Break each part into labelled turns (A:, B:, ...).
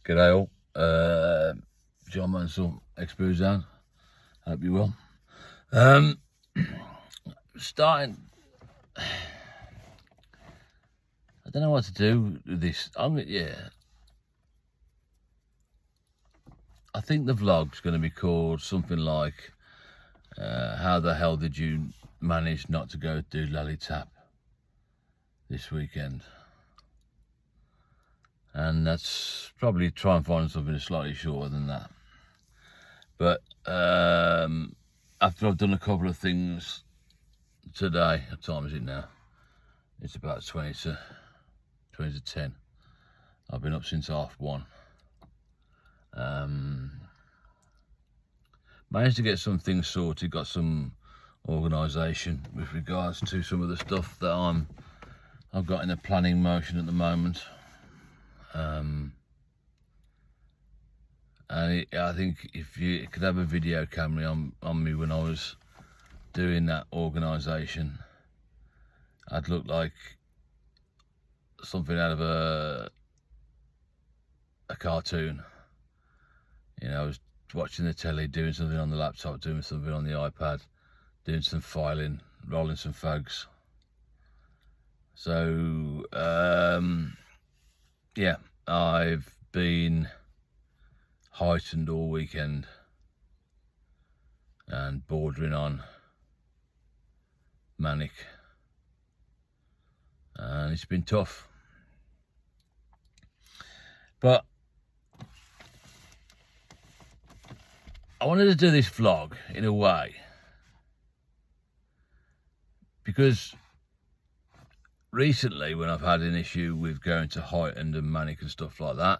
A: G'day all. John Mansell, exboozehound. Hope you well. Starting. I don't know what to do with this. I think the vlog's going to be called something like, "How the hell did you manage not to go do Dolallytap this weekend?" And that's probably try and find something slightly shorter than that. But after I've done a couple of things today, what time is it now? It's about 20 to 10. I've been up since 1:30. Managed to get some things sorted, got some organisation with regards to some of the stuff that I've got in a planning motion at the moment. And I think if you could have a video camera on me when I was doing that organisation, I'd look like something out of a cartoon. You know, I was watching the telly, doing something on the laptop, doing something on the iPad, doing some filing, rolling some fags. So, yeah, I've been heightened all weekend and bordering on manic, and it's been tough. But I wanted to do this vlog in a way because recently, when I've had an issue with going to heightened and manic and stuff like that,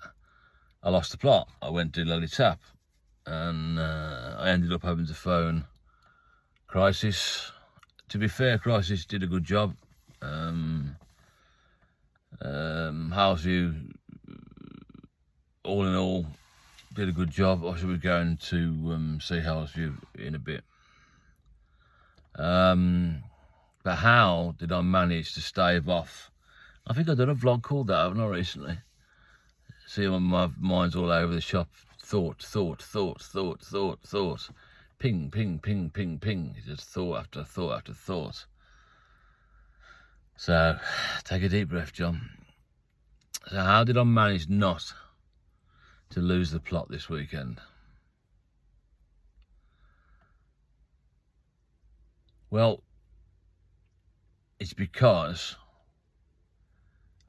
A: I lost the plot. I went to Dolallytap, and I ended up having to phone Crisis. To be fair, Crisis did a good job. Houseview, all in all, did a good job. I should be going to see Houseview in a bit. But how did I manage to stave off? I think I've done a vlog called that, haven't I, recently? See, my mind's all over the shop. Thought. Ping, ping, ping, ping, ping. It's just thought after thought after thought. So, take a deep breath, John. So how did I manage not to lose the plot this weekend? Well, it's because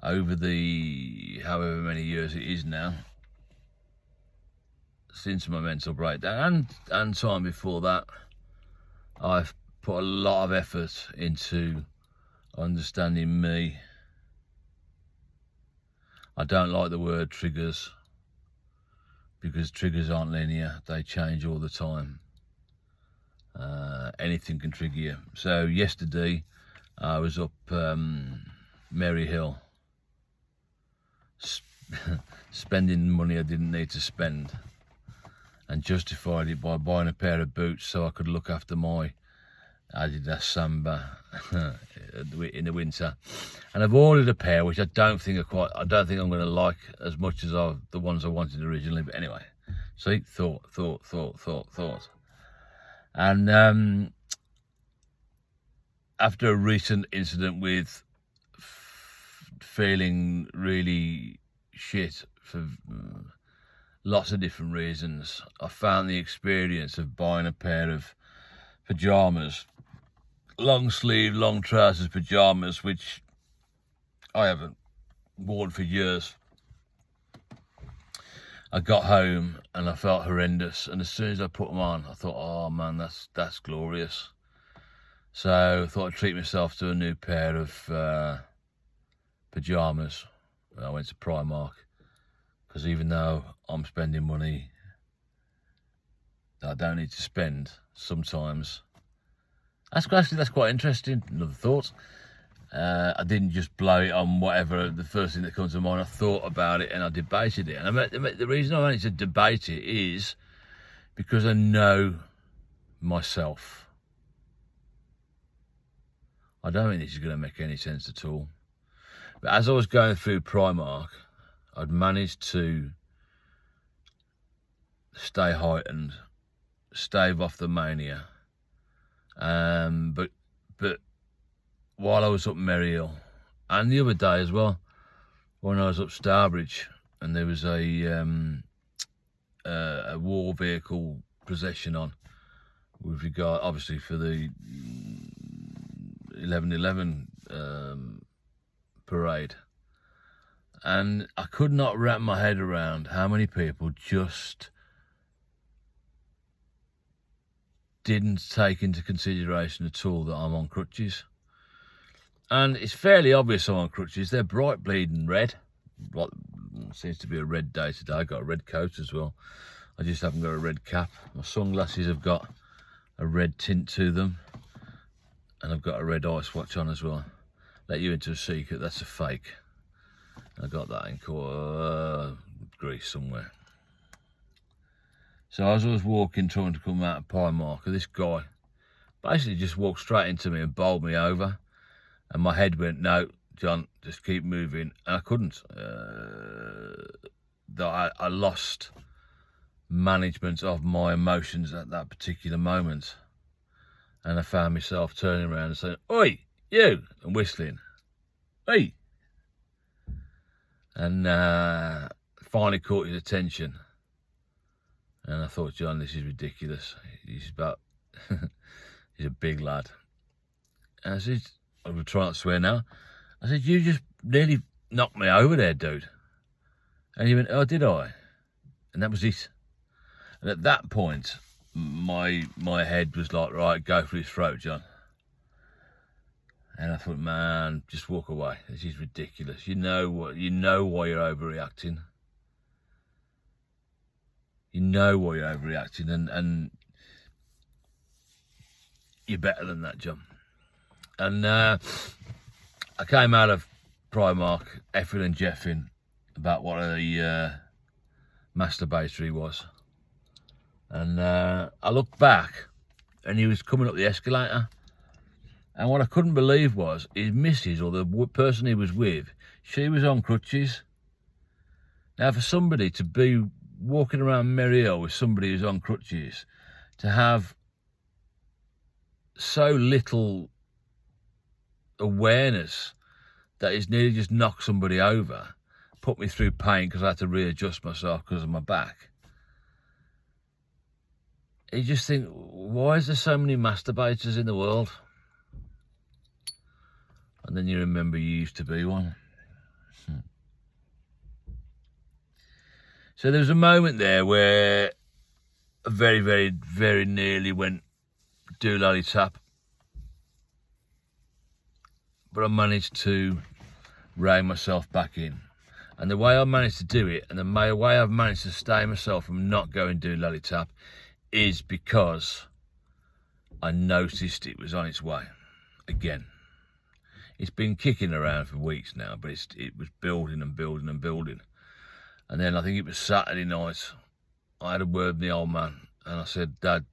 A: over the however many years it is now since my mental breakdown and time before that, I've put a lot of effort into understanding me. I don't like the word triggers because triggers aren't linear, they change all the time. Anything can trigger you. So yesterday I was up Mary Hill, spending money I didn't need to spend, and justified it by buying a pair of boots so I could look after my Adidas Samba in the winter. And I've ordered a pair which I don't think I'm going to like as much as the ones I wanted originally. But anyway, see, thought. And after a recent incident with feeling really shit for lots of different reasons, I found the experience of buying a pair of pajamas, long sleeve, long trousers pajamas, which I haven't worn for years. I got home and I felt horrendous, and as soon as I put them on, I thought, oh man, that's glorious. So I thought I'd treat myself to a new pair of pajamas. I went to Primark, because even though I'm spending money that I don't need to spend sometimes, that's quite interesting. Another thought. I didn't just blow it on whatever, the first thing that comes to mind. I thought about it and I debated it. And the reason I managed to debate it is because I know myself. I don't think this is going to make any sense at all. But as I was going through Primark, I'd managed to stay heightened, stave off the mania. But while I was up Merry Hill, and the other day as well, when I was up Starbridge, and there was a war vehicle procession on, with regard, obviously, for the 11/11 parade, and I could not wrap my head around how many people just didn't take into consideration at all that I'm on crutches. And it's fairly obvious I'm on crutches. They're bright bleeding red. What seems to be a red day today. I got a red coat as well. I just haven't got a red cap. My sunglasses have got a red tint to them, and I've got a red ice watch on as well. Let you into a secret, that's a fake. I got that in Greece somewhere. So as I was walking, trying to come out of Pie Marker, this guy basically just walked straight into me and bowled me over. And my head went, no, John, just keep moving. And I couldn't. I lost management of my emotions at that particular moment. And I found myself turning around and saying, oi, you, and whistling, hey. And finally caught his attention. And I thought, John, this is ridiculous. He's a big lad. And I said, I would try not to swear now. I said, you just nearly knocked me over there, dude. And he went, oh, did I? And that was it. And at that point, my head was like, right, go for his throat, John. And I thought, man, just walk away. This is ridiculous. You know why you're overreacting. You know why you're overreacting, and you're better than that, John. And I came out of Primark, effing and jeffing about what a masturbator he was. And I looked back, and he was coming up the escalator. And what I couldn't believe was his missus, or the person he was with, she was on crutches. Now, for somebody to be walking around Merry Hill with somebody who's on crutches, to have so little awareness that he's nearly just knocked somebody over, put me through pain because I had to readjust myself because of my back. You just think, why is there so many masturbators in the world? And then you remember you used to be one. So there was a moment there where I very, very, very nearly went Dolallytap. But I managed to rein myself back in. And the way I managed to do it, and the way I've managed to stay myself from not going Dolallytap, is because I noticed it was on its way again. It's been kicking around for weeks now, but it was building and building and building. And then I think it was Saturday night, I had a word with the old man, and I said, Dad,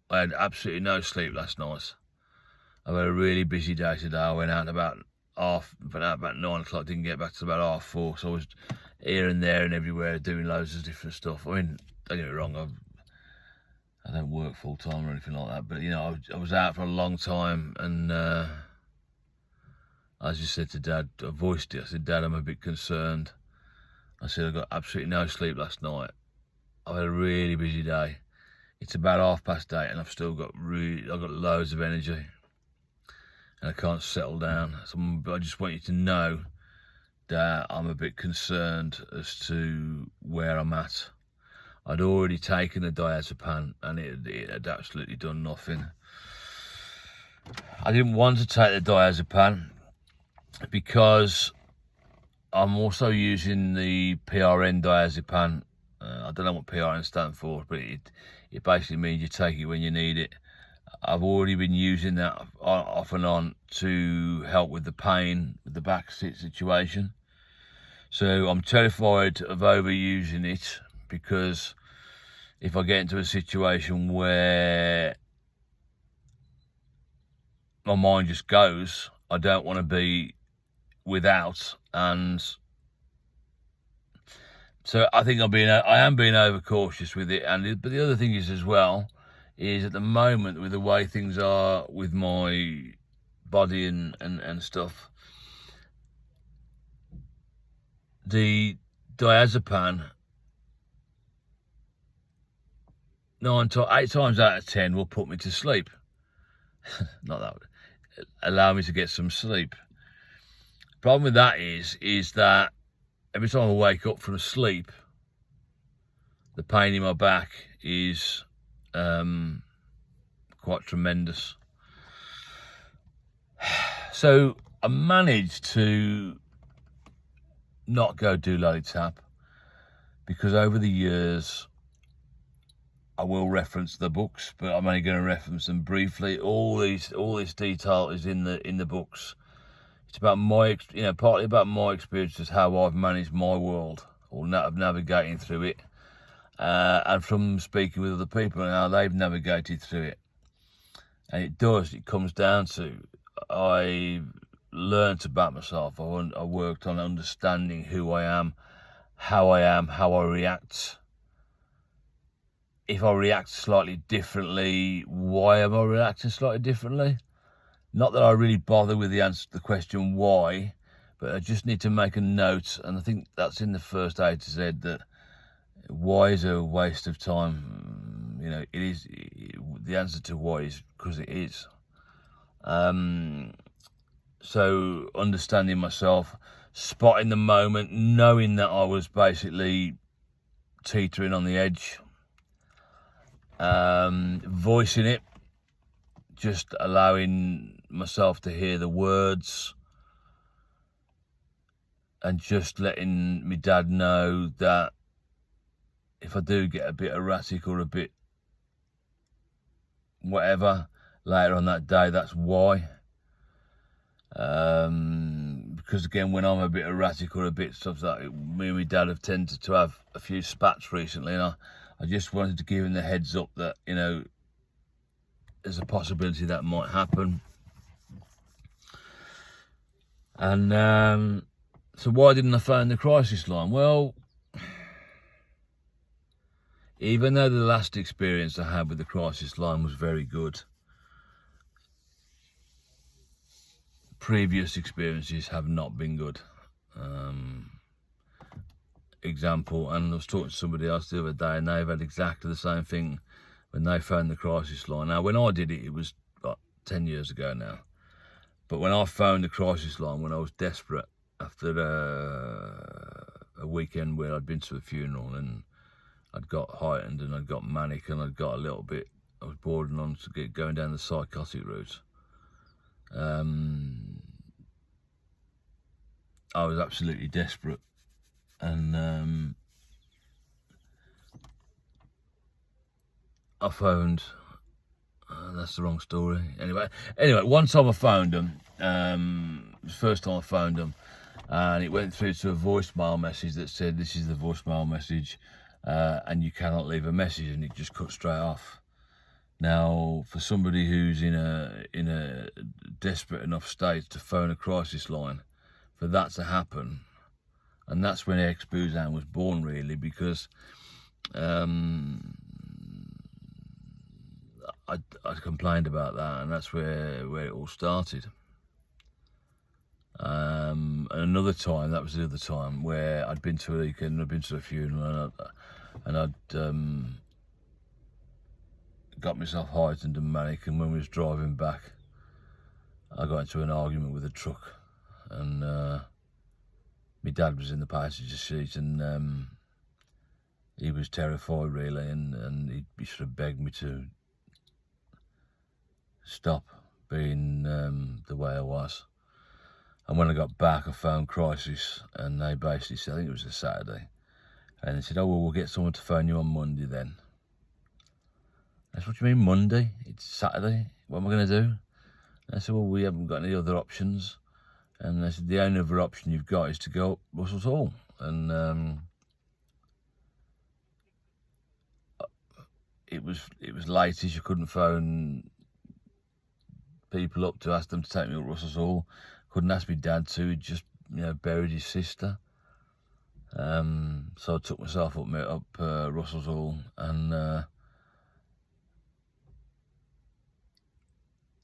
A: I had absolutely no sleep last night. I've had a really busy day today. I went out about 9 o'clock, didn't get back till about 4:30, so I was here and there and everywhere doing loads of different stuff. I mean, don't get me wrong, I don't work full time or anything like that, but you know, I was out for a long time, and I just said to Dad, I voiced it, I said, Dad, I'm a bit concerned. I said, I got absolutely no sleep last night. I've had a really busy day. It's about 8:30 and I've still got loads of energy. And I can't settle down. So I just want you to know that I'm a bit concerned as to where I'm at. I'd already taken the diazepam and it had absolutely done nothing. I didn't want to take the diazepam because I'm also using the PRN diazepam. I don't know what PRN stands for, but it basically means you take it when you need it. I've already been using that off and on to help with the pain, with the back situation. So I'm terrified of overusing it, because if I get into a situation where my mind just goes, I don't want to be without, and So I think I am being overcautious with it, but the other thing is as well, is at the moment with the way things are with my body and stuff, the diazepam, 8 times out of 10 will put me to sleep. Not that, allow me to get some sleep. Problem with that is that every time I wake up from sleep, the pain in my back is quite tremendous. So I managed to not go Dolallytap, because over the years, I will reference the books, but I'm only going to reference them briefly. All this detail is in the books. It's about partly about my experiences, how I've managed my world, or navigating through it, and from speaking with other people and how they've navigated through it. And it comes down to, I learned about myself. I worked on understanding who I am, how I react. If I react slightly differently, why am I reacting slightly differently? Not that I really bother with the answer to the question why, but I just need to make a note, and I think that's in the first A to Z, that why is a waste of time. It is. The answer to why is because it is. So understanding myself, spotting the moment, knowing that I was basically teetering on the edge, voicing it, just allowing myself to hear the words, and just letting my dad know that if I do get a bit erratic or a bit whatever later on that day, that's why. Because again, when I'm a bit erratic or a bit stuff like that, me and my dad have tended to have a few spats recently, and I just wanted to give him the heads up that, there's a possibility that might happen. And so why didn't I phone the crisis line? Well, even though the last experience I had with the crisis line was very good, previous experiences have not been good. Example, and I was talking to somebody else the other day, and they've had exactly the same thing when they phoned the crisis line. Now, when I did it, it was about 10 years ago now. But when I phoned the crisis line, when I was desperate after a weekend where I'd been to a funeral and I'd got heightened and I'd got manic and I'd got a little bit, I was bordering on to going down the psychotic route. I was absolutely desperate, and I phoned. That's the wrong story. Anyway, one time I phoned them. It was the first time I phoned them, and it went through to a voicemail message that said, "This is the voicemail message, and you cannot leave a message," and it just cut straight off. Now, for somebody who's in a desperate enough state to phone a crisis line, for that to happen, and that's when exboozehound was born, really, because I complained about that, and that's where it all started. And another time, that was the other time, where I'd been to a weekend, I'd been to a funeral, and I'd got myself heightened and manic, and when we was driving back, I got into an argument with a truck, and my dad was in the passenger seat, and he was terrified, really, and he sort of begged me to stop being the way I was. And when I got back, I phoned crisis, and they basically said, I think it was a Saturday, and they said, "Oh, well, we'll get someone to phone you on Monday then." I said, "What do you mean Monday? It's Saturday. What am I going to do?" And I said, "Well, we haven't got any other options." And they said, "The only other option you've got is to go up Russell's Hall." And it was late-ish. You couldn't phone people up to ask them to take me up Russell's Hall. Couldn't ask my dad to. He'd just buried his sister. So I took myself up Russell's Hall, and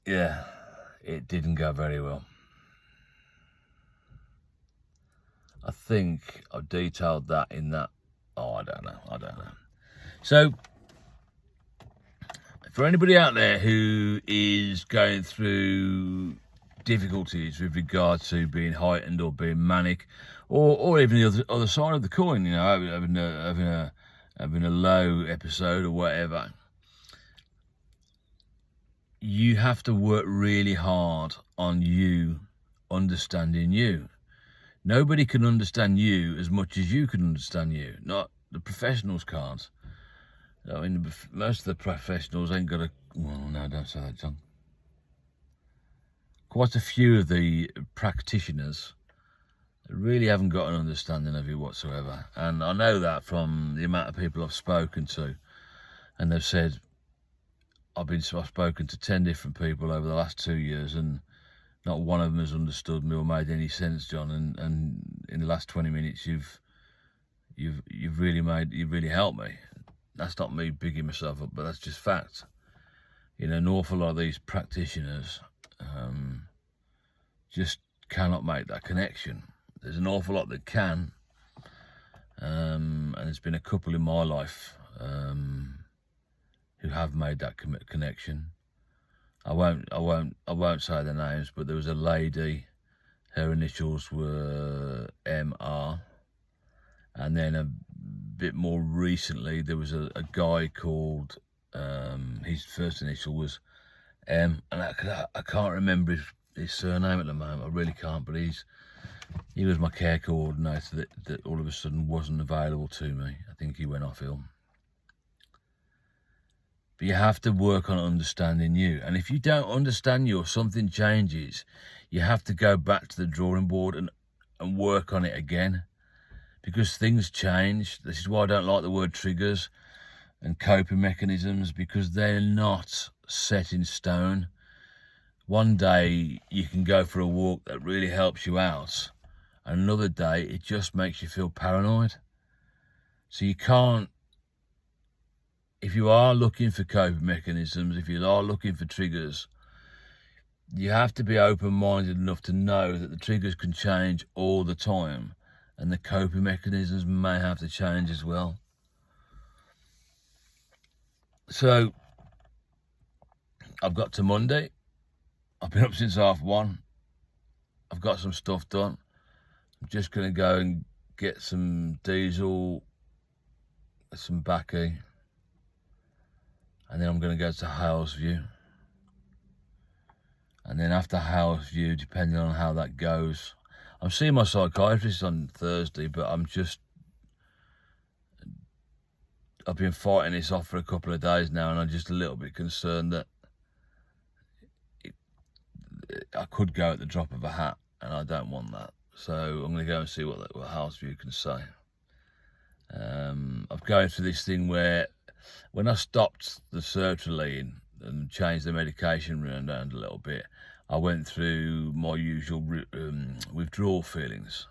A: yeah, it didn't go very well. I think I've detailed that in that. Oh, I don't know. So, for anybody out there who is going through difficulties with regard to being heightened or being manic, or even the other side of the coin, having a low episode or whatever, you have to work really hard on you understanding you. Nobody can understand you as much as you can understand you. Not the professionals can't. I mean, most of the professionals ain't got a... Well, no, don't say that, John. Quite a few of the practitioners really haven't got an understanding of you whatsoever. And I know that from the amount of people I've spoken to. And they've said, I've spoken to 10 different people over the last 2 years, and not one of them has understood me or made any sense, John. And in the last 20 minutes, you've really helped me. That's not me bigging myself up, but that's just fact. You know, an awful lot of these practitioners just cannot make that connection. There's an awful lot that can, and there's been a couple in my life who have made that connection. I won't say their names, but there was a lady. Her initials were MR, and then a bit more recently there was a guy called his first initial was M, and I can't remember his surname at the moment. I really can't, but he was my care coordinator that all of a sudden wasn't available to me. I think he went off ill. But you have to work on understanding you, and if you don't understand you or something changes, you have to go back to the drawing board and work on it again. Because things change. This is why I don't like the word triggers and coping mechanisms, because they're not set in stone. One day you can go for a walk that really helps you out, and another day it just makes you feel paranoid. So you can't, if you are looking for coping mechanisms, if you are looking for triggers, you have to be open-minded enough to know that the triggers can change all the time. And the coping mechanisms may have to change as well. So, I've got to Monday. I've been up since 1:30. I've got some stuff done. I'm just going to go and get some diesel, some baccy, and then I'm going to go to Halesview. And then after Halesview, depending on how that goes, I'm seeing my psychiatrist on Thursday, but I've been fighting this off for a couple of days now, and I'm just a little bit concerned that I could go at the drop of a hat, and I don't want that. So I'm going to go and see what Halesview can say. I'm going through this thing where when I stopped the sertraline and changed the medication around a little bit, I went through my usual withdrawal feelings,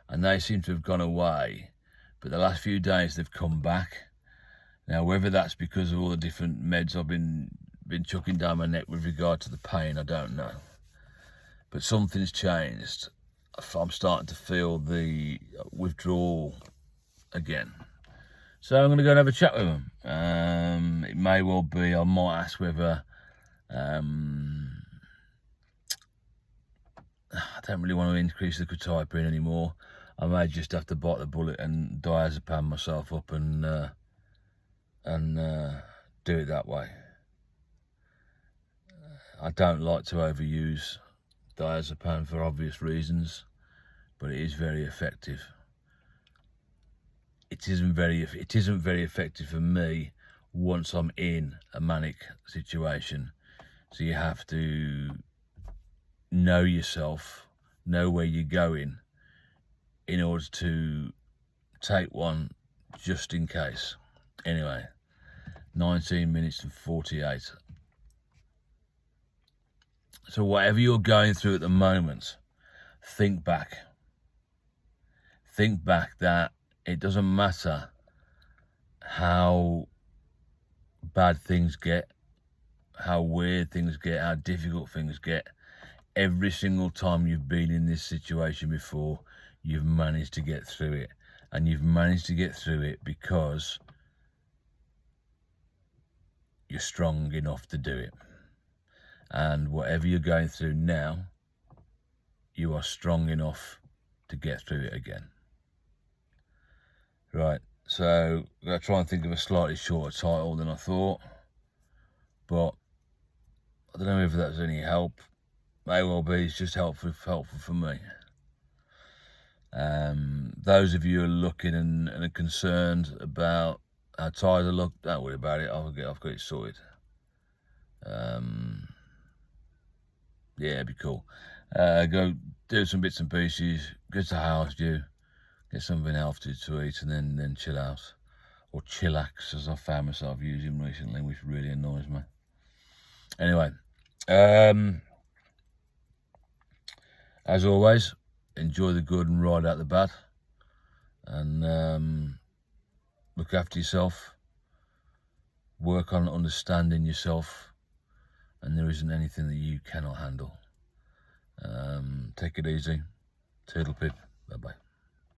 A: and they seem to have gone away, but the last few days they've come back. Now, whether that's because of all the different meds I've been chucking down my neck with regard to the pain, I don't know. But something's changed. I'm starting to feel the withdrawal again. So I'm going to go and have a chat with them. It may well be, I might ask whether... I don't really want to increase the quetiapine anymore. I may just have to bite the bullet and diazepam myself up and do it that way. I don't like to overuse diazepam for obvious reasons, but it is very effective. It isn't very effective for me once I'm in a manic situation. So you have to know yourself, know where you're going, in order to take one just in case. Anyway, 19 minutes and 48. So whatever you're going through at the moment, think back. think back that it doesn't matter how bad things get, how weird things get, how difficult things get. Every single time you've been in this situation before, you've managed to get through it. And you've managed to get through it because you're strong enough to do it. And whatever you're going through now, you are strong enough to get through it again. Right, so I'm going to try and think of a slightly shorter title than I thought, but I don't know if that's any help. May well be, it's just helpful for me. Those of you who are looking and are concerned about how tired I look, don't worry about it. I've got it sorted. Yeah, it'd be cool. Go do some bits and pieces, get to the house, get something healthy to eat, and then chill out, or chillax, as I found myself using recently, which really annoys me. Anyway, as always, enjoy the good and ride out the bad, and look after yourself, work on understanding yourself, and there isn't anything that you cannot handle. Take it easy. Toodle pip. Bye-bye.